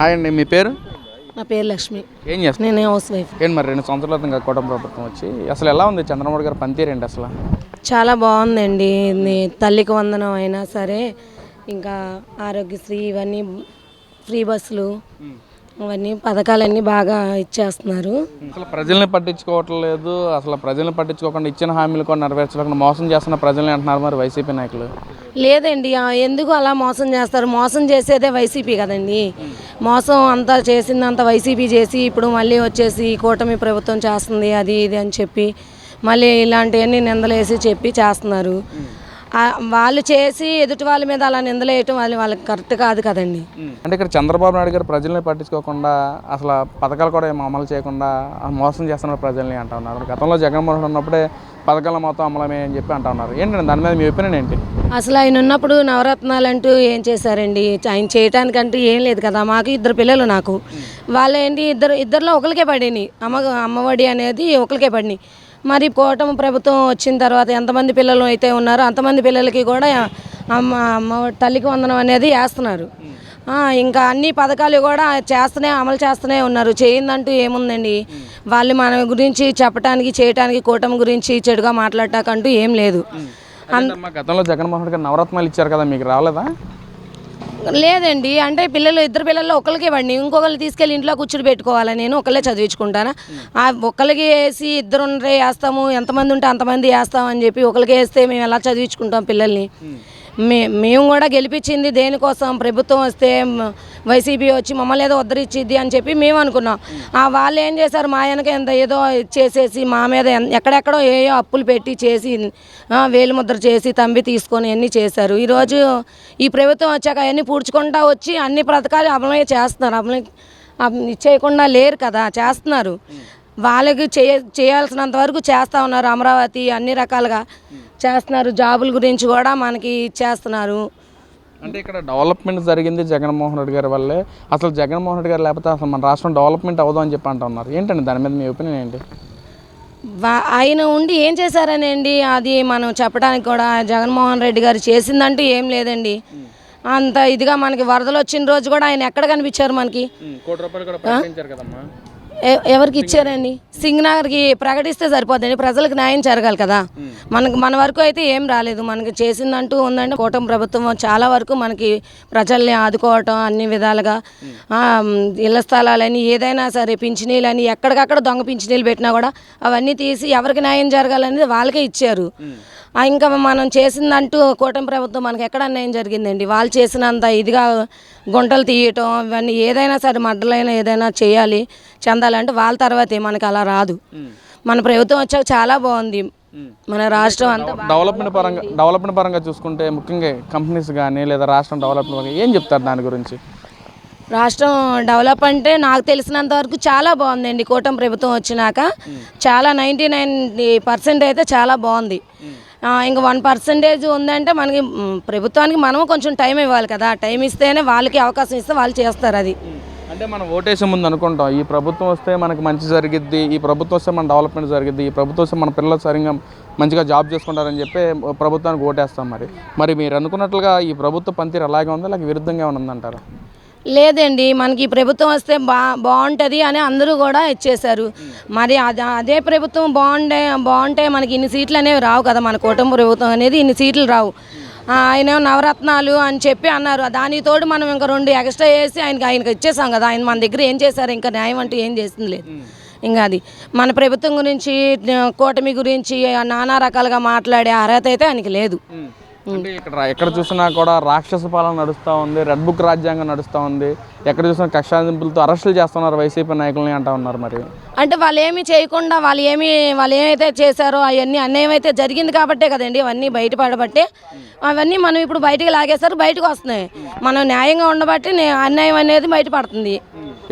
Hi అండి, మీ పేరు? నా పేరు లక్ష్మి. ఏం చేస్తారు? నేను హౌస్ వైఫ్. ఏంటి మరి 2 సంవత్సరాల ఇంకా కూటమి ప్రభుత్వం వచ్చి అసలు ఎలా ఉంది చంద్రబాబు గారు పనితీరు ఏంటి అసలు? చాలా బాగుందండి. తల్లికి వందనం అయినా సరే, ఇంకా ఆరోగ్యశ్రీ ఇవన్నీ ఫ్రీ బస్సులు అవన్నీ పథకాలన్నీ బాగా ఇచ్చేస్తున్నారు. అసలు ప్రజల్ని పట్టించుకోవట్లేదు. అసలు ప్రజల్ని పట్టించుకోకుండా ఇచ్చిన హామీలు కూడా నెరవేర్చలేకుండా మోసం చేస్తున్న ప్రజల్ని అంటున్నారు మరి వైసీపీ నాయకులు. లేదండి, ఎందుకు అలా మోసం చేస్తారు? మోసం చేసేదే వైసీపీ కదండి. మోసం అంతా చేసిందంతా వైసీపీ చేసి ఇప్పుడు మళ్ళీ వచ్చేసి కూటమి ప్రభుత్వం చేస్తుంది అది ఇది అని చెప్పి మళ్ళీ ఇలాంటివన్నీ నిందలేసి చెప్పి చేస్తున్నారు. వాళ్ళు చేసి ఎదుటి వాళ్ళ మీద అలా నిందలేయటం వాళ్ళకి కరెక్ట్ కాదు కదండి. అంటే ఇక్కడ చంద్రబాబు నాయుడు గారు ప్రజల్ని పట్టించుకోకుండా అసలు పథకాలు కూడా ఏం అమలు చేయకుండా మోసం చేస్తున్నారు ప్రజల్ని అంటున్నారు. గతంలో జగన్మోహన్ ఉన్నప్పుడే పథకాలు మొత్తం అమలమే అని చెప్పి అంటున్నారు. ఏంటండి దాని మీద మీ ఒపీనియన్ ఏంటి? అసలు ఆయన ఉన్నప్పుడు నవరత్నాలు అంటూ ఏం చేశారండి? ఆయన చేయటానికంటూ ఏం లేదు కదా. మాకు 2 పిల్లలు. నాకు వాళ్ళు ఏంటి ఇద్దరిలో ఒకరికే పడినాయి. అమ్మఒడి అనేది ఒకరికే పడినాయి. మరి కూటమి ప్రభుత్వం వచ్చిన తర్వాత ఎంతమంది పిల్లలు అయితే ఉన్నారో అంతమంది పిల్లలకి కూడా అమ్మ తల్లికి వందనం అనేది వేస్తున్నారు. ఇంకా అన్ని పథకాలు కూడా అమలు చేస్తూనే ఉన్నారు. చేయిందంటూ ఏముందండి? వాళ్ళు మన గురించి చెప్పడానికి చేయటానికి కూటమి గురించి చెడుగా మాట్లాడటాకంటూ ఏం లేదు. గతంలో జగన్మోహన్ గారు నవరత్నాలు ఇచ్చారు కదా, మీకు రాలేదా? లేదండి, అంటే 2 పిల్లల్లో ఒకరికి పడినాయి. ఇంకొకరిని తీసుకెళ్ళి ఇంట్లో కూర్చుని పెట్టుకోవాలా? నేను ఒకళ్ళే చదివించుకుంటానా? ఒకరికి వేసి 2 వేస్తాము, ఎంతమంది ఉంటే అంతమంది వేస్తామని చెప్పి ఒకరికి వేస్తే మేము ఎలా చదివించుకుంటాం పిల్లల్ని? మేము కూడా గెలిపించింది దేనికోసం? ప్రభుత్వం వస్తే వైసీపీ వచ్చి మమ్మల్ని ఏదో ఉద్ధరించిద్ది అని చెప్పి మేము అనుకున్నాం. వాళ్ళు ఏం చేశారు? మా వెనక ఏదో చేసేసి మా మీద ఎక్కడెక్కడో ఏయో అప్పులు పెట్టి చేసి వేలిముద్ర చేసి తంబి తీసుకొని అన్నీ చేశారు. ఈరోజు ఈ ప్రభుత్వం వచ్చాక అవన్నీ పూడ్చుకుంటా వచ్చి అన్ని పథకాలు అమలు చేస్తున్నారు. చేయకుండా లేరు కదా, చేస్తున్నారు. వాళ్ళకి చేయాల్సినంత వరకు చేస్తూ ఉన్నారు. అమరావతి అన్ని రకాలుగా చేస్తున్నారు. జాబుల గురించి కూడా మనకి ఇచ్చేస్తున్నారు. అంటే ఇక్కడ డెవలప్మెంట్ జరిగింది జగన్మోహన్ రెడ్డి గారి వల్లే. అసలు జగన్మోహన్ రెడ్డి గారు లేకపోతే అసలు మన రాష్ట్రం డెవలప్మెంట్ అవ్వదు అని చెప్పి అంటున్నారు. ఏంటండి దాని మీద మీ ఒపీనియన్ ఏంటి? ఆయన ఉండి ఏం చేశారనండి అది మనం చెప్పడానికి కూడా. జగన్మోహన్ రెడ్డి గారు చేసిందంటూ ఏం లేదండి. అంత ఇదిగా మనకి వరదలు వచ్చిన రోజు కూడా ఆయన ఎక్కడ కనిపించారు మనకి? కదమ్మా. ఎవరికి ఇచ్చారండి? సింగనగర్కి ప్రకటిస్తే సరిపోద్దండి. ప్రజలకు న్యాయం జరగాలి కదా. మన వరకు అయితే ఏం రాలేదు. మనకి చేసిందంటూ ఉందంటే కూటమి ప్రభుత్వం చాలా వరకు మనకి ప్రజల్ని ఆదుకోవటం అన్ని విధాలుగా. ఇళ్ల స్థలాలని ఏదైనా సరే పింఛనీలని ఎక్కడికక్కడ దొంగ పింఛనీలు పెట్టినా కూడా అవన్నీ తీసి ఎవరికి న్యాయం జరగాలనేది వాళ్ళకే ఇచ్చారు. ఇంకా మనం చేసిందంటూ కూటమి ప్రభుత్వం మనకి ఎక్కడ అన్యాయం జరిగిందండి? వాళ్ళు చేసినంత ఇదిగా గుంటలు తీయటం ఇవన్నీ ఏదైనా సరే మడ్డలైనా ఏదైనా చేయాలి చెందాలంటే వాళ్ళ తర్వాతే, మనకి అలా రాదు. మన ప్రభుత్వం వచ్చాక చాలా బాగుంది మన రాష్ట్రం అంతా. డెవలప్మెంట్ పరంగా చూసుకుంటే ముఖ్యంగా కంపెనీస్ కానీ లేదా రాష్ట్రం డెవలప్మెంట్ పరంగా ఏం చెప్తారు దాని గురించి? రాష్ట్రం డెవలప్ అంటే నాకు తెలిసినంత వరకు చాలా బాగుందండి. కూటమి ప్రభుత్వం వచ్చినాక చాలా 99% అయితే చాలా బాగుంది. ఇంకా 1% ఉందంటే మనకి ప్రభుత్వానికి మనము కొంచెం టైం ఇవ్వాలి కదా. టైం ఇస్తేనే వాళ్ళకి అవకాశం ఇస్తే వాళ్ళు చేస్తారు. అది అంటే మనం ఓటేసే ముందు అనుకుంటాం ఈ ప్రభుత్వం వస్తే మనకి మంచి జరిగిద్ది, ఈ ప్రభుత్వం వస్తే మన డెవలప్మెంట్ జరిగిద్ది, ఈ ప్రభుత్వం వస్తే మన పిల్లలు సరిగ్గా మంచిగా జాబ్ చేసుకుంటారని చెప్పి ప్రభుత్వానికి ఓటేస్తాం. మరి మీరు అనుకున్నట్లుగా ఈ ప్రభుత్వ పనితీరు అలాగే ఉందా లేక విరుద్ధంగా ఉందంటారా? లేదండి, మనకి ఈ ప్రభుత్వం వస్తే బాగుంటుంది అని అందరూ కూడా ఇచ్చేశారు. మరి అదే ప్రభుత్వం బాగుంటే మనకి ఇన్ని సీట్లు అనేవి రావు కదా. మన కూటమి ప్రభుత్వం అనేది ఇన్ని సీట్లు రావు. ఆయన నవరత్నాలు అని చెప్పి అన్నారు. దానికి తోడు మనం ఇంకా 2 ఎక్స్ట్రా వేసి ఆయనకి ఇచ్చేసాం కదా. ఆయన మన దగ్గర ఏం చేశారు? ఇంకా న్యాయం అంటూ ఏం చేసింది లేదు. ఇంకా అది మన ప్రభుత్వం గురించి కూటమి గురించి నానా రకాలుగా మాట్లాడే అర్హత అయితే ఆయనకి లేదు. అంటే ఎక్కడ చూసినా కూడా రాక్షస పాలన నడుస్తూ ఉంది, రెడ్ బుక్ రాజ్యాంగం నడుస్తూ ఉంది. ఎక్కడ చూసినా కక్షాదింపులతో అరెస్టులు చేస్తున్నారు వైసీపీ నాయకులని అంటూ ఉన్నారు. మరి అంటే వాళ్ళు ఏమీ చేయకుండా వాళ్ళు ఏమైతే చేశారో అవన్నీ అన్యాయం అయితే జరిగింది కాబట్టే కదండి అవన్నీ బయటపడబట్టే అవన్నీ మనం ఇప్పుడు బయటకు లాగేశారు, బయటకు వస్తున్నాయి. మనం న్యాయంగా ఉండబట్టి అన్యాయం అనేది బయటపడుతుంది.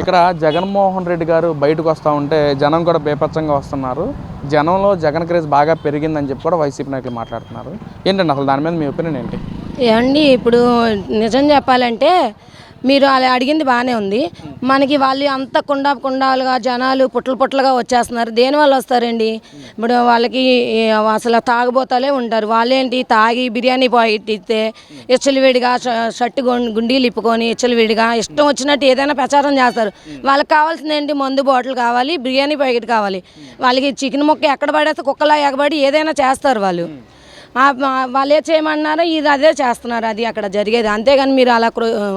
ఇక్కడ జగన్మోహన్ రెడ్డి గారు బయటకు వస్తూ ఉంటే జనం కూడా బేపచ్చంగా వస్తున్నారు. జనంలో జగన్ క్రేజ్ బాగా పెరిగిందని చెప్పి కూడా వైసీపీ నాయకులు మాట్లాడుతున్నారు. ఏంటండి అసలు దాని మీద మీ ఒపీనియన్ ఏంటి? ఏమండి, ఇప్పుడు నిజం చెప్పాలంటే మీరు అలా అడిగింది బాగానే ఉంది. మనకి వాళ్ళు అంత కుండాలుగా జనాలు పుట్టలుగా వచ్చేస్తున్నారు. దేనివల్ల వస్తారండి? ఇప్పుడు వాళ్ళకి అసలు తాగుబోతాలే ఉంటారు. వాళ్ళేంటి తాగి బిర్యానీ పాకెట్ ఇస్తే విడిగా షర్టు గుండీలు ఇప్పుకొని విడిగా ఇష్టం వచ్చినట్టు ఏదైనా ప్రచారం చేస్తారు. వాళ్ళకి కావాల్సింది ఏంటి? మందు బాటిల్ కావాలి, బిర్యానీ ప్యాకెట్ కావాలి. వాళ్ళకి చికెన్ ముక్క ఎక్కడ పడేస్తే కుక్కలా ఎగబడి ఏదైనా చేస్తారు వాళ్ళు. వాళ్ళు ఏ చేయమన్నారో ఇది అదే చేస్తున్నారు. అది అక్కడ జరిగేది. అంతేగాని మీరు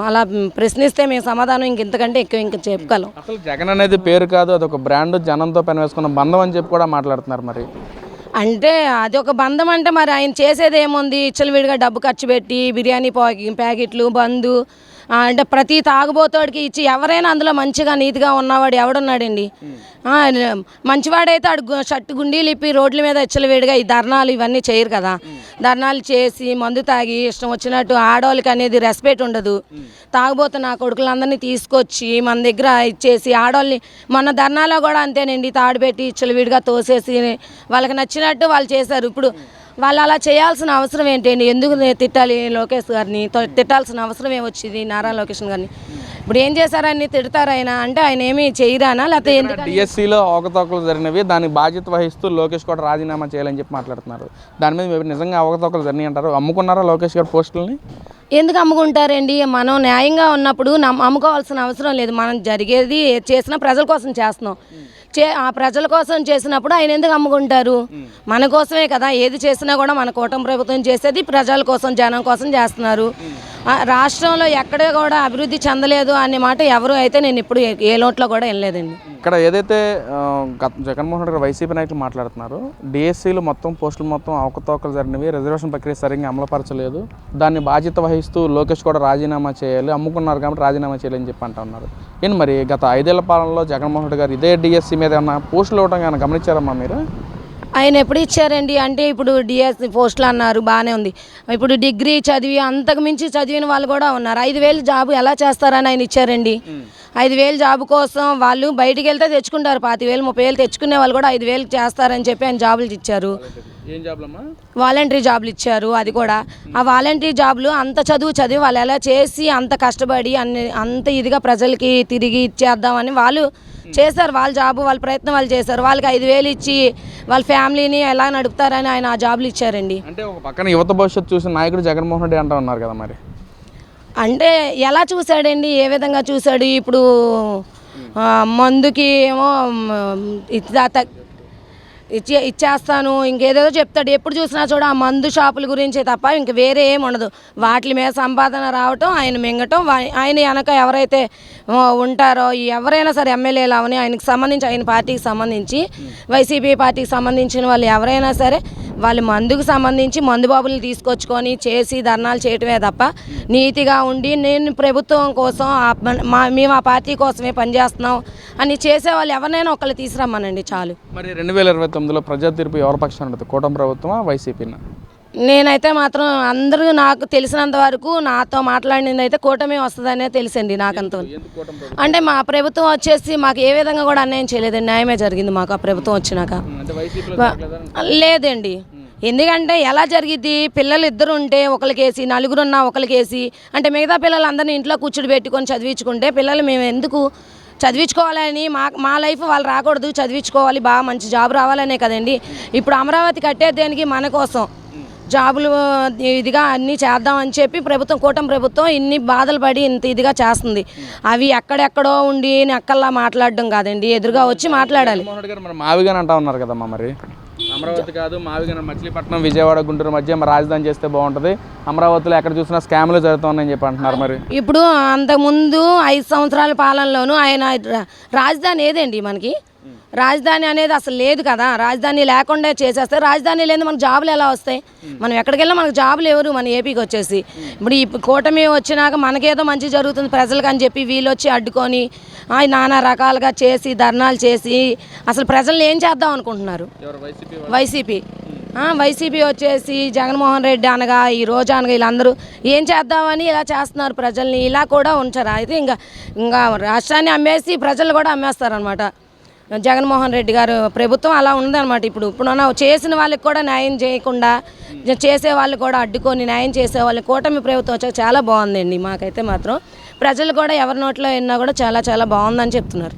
అలా ప్రశ్నిస్తే మేము సమాధానం ఇంతకంటే ఎక్కువ ఇంకా చెప్పగలం. అసలు జగన్ అనేది పేరు కాదు, అది ఒక బ్రాండ్, జనంతో పని వేసుకున్న బంధం అని చెప్పి కూడా మాట్లాడుతున్నారు. మరి అంటే అది ఒక బంధం అంటే మరి ఆయన చేసేది ఏముంది? విడిగా డబ్బు ఖర్చు పెట్టి బిర్యానీ ప్యాకెట్లు బంధు అంటే ప్రతి తాగుబోతోడికి ఇచ్చి ఎవరైనా అందులో మంచిగా నీతిగా ఉన్నవాడు ఎవడున్నాడండి? మంచివాడైతే షర్టు గుండీలు ఇప్పి రోడ్ల మీద విడిగా ఈ ధర్నాలు ఇవన్నీ చేయరు కదా. ధర్నాలు చేసి మందు తాగి ఇష్టం వచ్చినట్టు ఆడవాళ్ళకి అనేది రెస్పెక్ట్ ఉండదు. తాగుబోతు నా కొడుకులందరినీ తీసుకొచ్చి మన దగ్గర ఇచ్చేసి ఆడవాళ్ళని మొన్న ధర్నాలో కూడా అంతేనండి, తాడు పెట్టి విడిగా తోసేసి వాళ్ళకి నచ్చినట్టు వాళ్ళు చేశారు. ఇప్పుడు వాళ్ళు అలా చేయాల్సిన అవసరం ఏంటండి? ఎందుకు తిట్టాలి లోకేష్ గారిని? తిట్టాల్సిన అవసరం ఏమొచ్చింది నారా లోకేష్ గారిని? ఇప్పుడు ఏం చేశారని తిడతారు ఆయన? అంటే ఆయన ఏమి చేయరానా? లేకపోతే ఎందుకు డిఎస్సిలో అవకతవకలు జరిగినవి దానికి బాధ్యత వహిస్తూ లోకేష్ కూడా రాజీనామా చేయాలని చెప్పి మాట్లాడుతున్నారు. దాని మీద మీరు నిజంగా అవకతవకలు జరిగినాయి అంటారు? అమ్ముకున్నారా లోకేష్ గారు పోస్టులని? ఎందుకు అమ్ముకుంటారండి? మనం న్యాయంగా ఉన్నప్పుడు అమ్ముకోవాల్సిన అవసరం లేదు. మనం జరిగేది చేసినా ప్రజల కోసం చేస్తున్నాం. ఆ ప్రజల కోసం చేసినప్పుడు ఆయన ఎందుకు అమ్ముకుంటారు? మన కోసమే కదా ఏది చేసినా కూడా. మన కూటమి ప్రభుత్వం చేసేది ప్రజల కోసం, జనం కోసం చేస్తున్నారు. రాష్ట్రంలో ఎక్కడ కూడా అభివృద్ధి చెందలేదు అనే మాట ఎవరు అయితే నేను ఇప్పుడు ఏ నోట్లో కూడా వినలేదండి. ఇక్కడ ఏదైతే జగన్మోహన్ రెడ్డి గారు వైసీపీ నాయకులు మాట్లాడుతున్నారు, డిఎస్సీలు మొత్తం పోస్టులు మొత్తం అవకతవకలు జరిగినవి, రిజర్వేషన్ ప్రక్రియ సరిగ్గా అమలుపరచలేదు, దాన్ని బాధ్యత వహిస్తూ లోకేష్ కూడా రాజీనామా చేయాలి, అమ్ముకున్నారు కాబట్టి రాజీనామా చేయాలని చెప్పి అంటూ ఉన్నారు. ఏంటి మరి గత 5 ఏళ్ల పాలనలో జగన్మోహన్ రెడ్డి గారు ఇదే డిఎస్సీ మీద ఏమన్నా పోస్టులు ఇవ్వడం కానీ గమనించారమ్మా మీరు? ఆయన ఎప్పుడు ఇచ్చారండి? అంటే ఇప్పుడు డిఎస్సి పోస్టులు అన్నారు, బాగానే ఉంది. ఇప్పుడు డిగ్రీ చదివి అంతకు మించి చదివిన వాళ్ళు కూడా ఉన్నారు. 5,000 జాబు ఎలా చేస్తారని ఆయన ఇచ్చారండి? 5,000 జాబు కోసం వాళ్ళు బయటికి వెళ్తే తెచ్చుకుంటారు. 25,000 30,000 తెచ్చుకునే వాళ్ళు కూడా 5,000 చేస్తారని చెప్పి ఆయన జాబులు ఇచ్చారు. వాలంటరీ జాబులు ఇచ్చారు. అది కూడా ఆ వాలంటరీ జాబులు అంత చదివి వాళ్ళు ఎలా చేసి అంత కష్టపడి అంత ఇదిగా ప్రజలకి తిరిగి ఇచ్చేద్దామని వాళ్ళు చేశారు. వాళ్ళ జాబు వాళ్ళ ప్రయత్నం వాళ్ళు చేశారు. వాళ్ళకి 5,000 ఇచ్చి వాళ్ళ ఫ్యామిలీని ఎలా నడుపుతారని ఆయన ఆ జాబులు ఇచ్చారండి. అంటే ఒక పక్కన యువత భవిష్యత్తు చూసిన నాయకుడు జగన్మోహన్ రెడ్డి అంటూ ఉన్నారు కదా. మరి అంటే ఎలా చూశాడండి? ఏ విధంగా చూశాడు? ఇప్పుడు మందుకి ఏమో ఇచ్చేస్తాను ఇంకేదేదో చెప్తాడు. ఎప్పుడు చూసినా చూడ ఆ మందు షాపుల గురించే తప్ప ఇంక వేరే ఏమి ఉండదు. వాటి మీద సంపాదన రావటం, ఆయన మింగటం, ఆయన వెనక ఎవరైతే ఉంటారో ఎవరైనా సరే ఎమ్మెల్యేలు అవని ఆయనకి సంబంధించి ఆయన పార్టీకి సంబంధించి వైసీపీ పార్టీకి సంబంధించిన వాళ్ళు ఎవరైనా సరే వాళ్ళు మందుకు సంబంధించి మందు బాబుల్ని తీసుకొచ్చుకొని చేసి ధర్నాలు చేయటమే తప్ప నీతిగా ఉండి నేను ప్రభుత్వం కోసం మేము ఆ పార్టీ కోసమే పనిచేస్తున్నాం అని చేసేవాళ్ళు ఎవరినైనా ఒకళ్ళు తీసుకురమ్మనండి చాలు. మరి 2029లో ప్రజా తీర్పు ఎవరి పక్షాన ఉంటుంది? కూటమి ప్రభుత్వమా వైసీపీనా? నేనైతే మాత్రం అందరూ నాకు తెలిసినంత వరకు నాతో మాట్లాడింది అయితే కూటమి వస్తుందనే తెలుసండి నాకంత. అంటే మా ప్రభుత్వం వచ్చేసి మాకు ఏ విధంగా కూడా అన్యాయం చేయలేదండి, న్యాయమే జరిగింది మాకు ఆ ప్రభుత్వం వచ్చినాక. లేదండి, ఎందుకంటే ఎలా జరిగిద్ది? పిల్లలు ఇద్దరు ఉంటే ఒకరికేసి, నలుగురున్నా ఒకరికేసి, అంటే మిగతా పిల్లలందరినీ ఇంట్లో కూర్చుని పెట్టుకొని చదివించుకుంటే పిల్లలు మేము ఎందుకు చదివించుకోవాలని మా లైఫ్ వాళ్ళు రాకూడదు, చదివించుకోవాలి, బాగా మంచి జాబ్ రావాలనే కదండి. ఇప్పుడు అమరావతి కట్టేదానికి మన కోసం జాబులు ఇదిగా అన్నీ చేద్దామని చెప్పి ప్రభుత్వం, కూటమి ప్రభుత్వం ఇన్ని బాధలు పడి ఇంత ఇదిగా చేస్తుంది. అవి ఎక్కడెక్కడో ఉండి నెక్కల్లా మాట్లాడడం కాదండి, ఎదురుగా వచ్చి మాట్లాడాలి. మావిగా అంటా ఉన్నారు కదమ్మా, మరి అమరావతి కాదు మావిగా మచిలీపట్నం విజయవాడ గుంటూరు మధ్య రాజధాని చేస్తే బాగుంటుంది, అమరావతిలో ఎక్కడ చూసినా స్కామ్లు జరుగుతున్నాయని చెప్పి అంటున్నారు. మరి ఇప్పుడు అంతకుముందు 5 సంవత్సరాల పాలనలోనూ ఆయన రాజధాని ఏదండి? మనకి రాజధాని అనేది అసలు లేదు కదా. రాజధాని లేకుండా చేసేస్తే రాజధాని లేదు మనకు జాబులు ఎలా వస్తాయి? మనం ఎక్కడికి వెళ్ళినా మనకు జాబులు ఎవరు? మన ఏపీకి వచ్చేసి ఇప్పుడు ఈ కూటమి వచ్చినాక మనకేదో మంచి జరుగుతుంది ప్రజలకు అని చెప్పి వీళ్ళు వచ్చి అడ్డుకొని నానా రకాలుగా చేసి ధర్నాలు చేసి అసలు ప్రజల్ని ఏం చేద్దాం అనుకుంటున్నారు? వైసీపీ వచ్చేసి జగన్మోహన్ రెడ్డి అనగా ఈ రోజా అనగా వీళ్ళందరూ ఏం చేద్దామని ఇలా చేస్తున్నారు ప్రజల్ని. ఇలా కూడా ఉంచారు. అయితే ఇంకా రాష్ట్రాన్ని అమ్మేసి ప్రజలు కూడా అమ్మేస్తారనమాట. జగన్మోహన్ రెడ్డి గారు ప్రభుత్వం అలా ఉందన్నమాట. ఇప్పుడు చేసిన వాళ్ళకి కూడా న్యాయం చేయకుండా చేసే వాళ్ళు కూడా అడ్డుకొని న్యాయం చేసే వాళ్ళు కూటమి ప్రభుత్వం వచ్చాక చాలా బాగుందండి. మాకైతే మాత్రం ప్రజలు కూడా ఎవరి నోట్లో విన్నా కూడా చాలా చాలా బాగుందని చెప్తున్నారు.